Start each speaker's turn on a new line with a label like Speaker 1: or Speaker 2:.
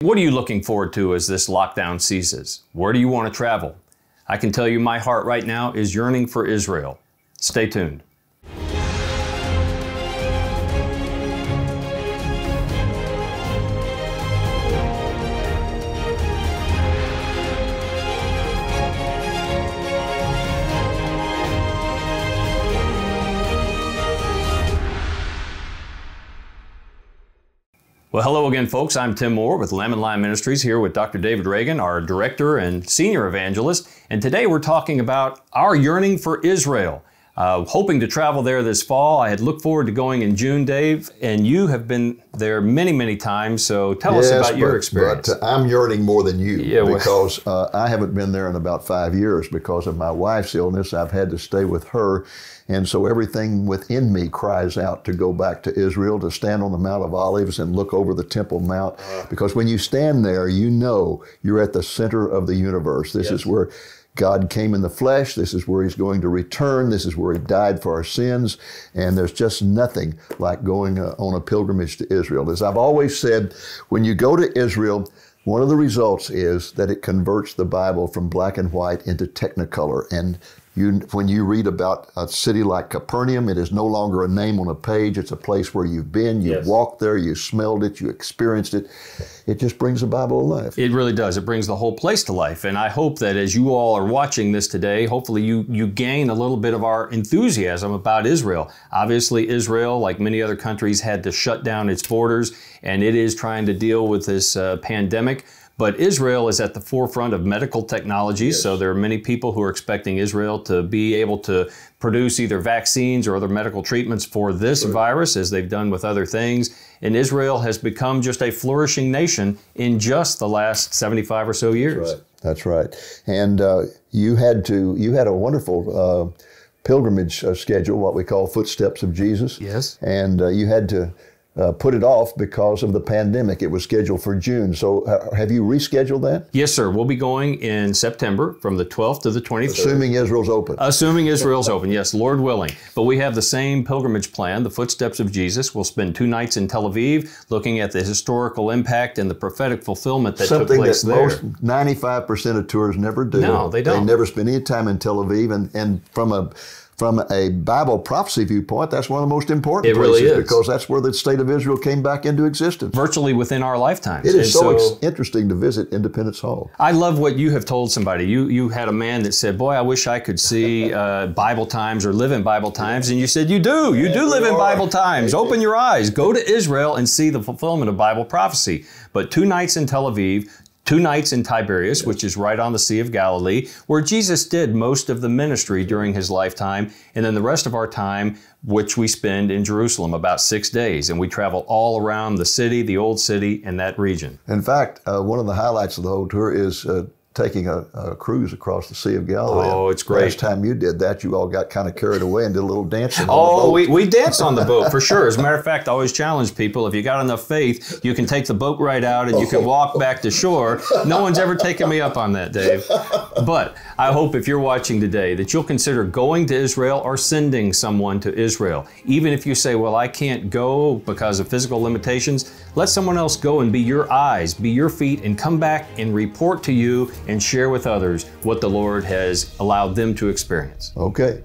Speaker 1: What are you looking forward to as this lockdown ceases? Where do you want to travel? I can tell you my heart right now is yearning for Israel. Stay tuned. Well, hello again, folks. I'm Tim Moore with Lamb Lion Ministries, here with Dr. David Reagan, our director and senior evangelist. And today we're talking about our yearning for Israel. Hoping to travel there this fall. I had looked forward to going in June, Dave, and you have been there many, many times. So tell us about your experience.
Speaker 2: But I'm yearning more than you because I haven't been there in about 5 years because of my wife's illness. I've had to stay with her. And so everything within me cries out to go back to Israel, to stand on the Mount of Olives and look over the Temple Mount. Because when you stand there, you know you're at the center of the universe. This is where God came in the flesh. This is where He's going to return. This is where He died for our sins. And there's just nothing like going on a pilgrimage to Israel. As I've always said, when you go to Israel, one of the results is that it converts the Bible from black and white into technicolor. And when you read about a city like Capernaum, it is no longer a name on a page. It's a place where you've been, you've walked there, you smelled it, you experienced it. It just brings the Bible to life.
Speaker 1: It really does. It brings the whole place to life. And I hope that as you all are watching this today, hopefully you gain a little bit of our enthusiasm about Israel. Obviously, Israel, like many other countries, had to shut down its borders, and it is trying to deal with this pandemic. But Israel is at the forefront of medical technology, so there are many people who are expecting Israel to be able to produce either vaccines or other medical treatments for this virus, as they've done with other things. And Israel has become just a flourishing nation in just the last 75 or so years.
Speaker 2: That's right. And you had a wonderful pilgrimage schedule, what we call Footsteps of Jesus.
Speaker 1: Yes.
Speaker 2: And you had to put it off because of the pandemic. It was scheduled for June. So have you rescheduled that?
Speaker 1: Yes, sir. We'll be going in September from the 12th to the 23rd.
Speaker 2: Assuming Israel's open.
Speaker 1: Assuming Israel's open, yes, Lord willing. But we have the same pilgrimage plan, the Footsteps of Jesus. We'll spend 2 nights in Tel Aviv looking at the historical impact and the prophetic fulfillment that took place there.
Speaker 2: Something that most 95% of tours never do.
Speaker 1: No, they don't.
Speaker 2: They never spend any time in Tel Aviv. And from a Bible prophecy viewpoint, that's one of the most important places,
Speaker 1: really is,
Speaker 2: because that's where the state of Israel came back into existence.
Speaker 1: Virtually within our lifetimes.
Speaker 2: It is so interesting to visit Independence Hall.
Speaker 1: I love what you have told somebody. You had a man that said, boy, I wish I could see Bible times or live in Bible times. And you said, you do live in Bible times. Open your eyes. Go to Israel and see the fulfillment of Bible prophecy. But 2 nights in Tel Aviv, 2 nights in Tiberias, which is right on the Sea of Galilee, where Jesus did most of the ministry during His lifetime, and then the rest of our time, which we spend in Jerusalem, about 6 days. And we travel all around the city, the old city, and that region.
Speaker 2: In fact, one of the highlights of the whole tour is taking a cruise across the Sea of Galilee.
Speaker 1: Oh, it's great.
Speaker 2: Last time you did that, you all got kind of carried away and did a little dancing on
Speaker 1: the
Speaker 2: boat.
Speaker 1: we danced on the boat, for sure. As a matter of fact, I always challenge people, if you got enough faith, you can take the boat right out and you can walk back to shore. No one's ever taken me up on that, Dave. But I hope if you're watching today that you'll consider going to Israel or sending someone to Israel. Even if you say, well, I can't go because of physical limitations, let someone else go and be your eyes, be your feet, and come back and report to you and share with others what the Lord has allowed them to experience.
Speaker 2: Okay.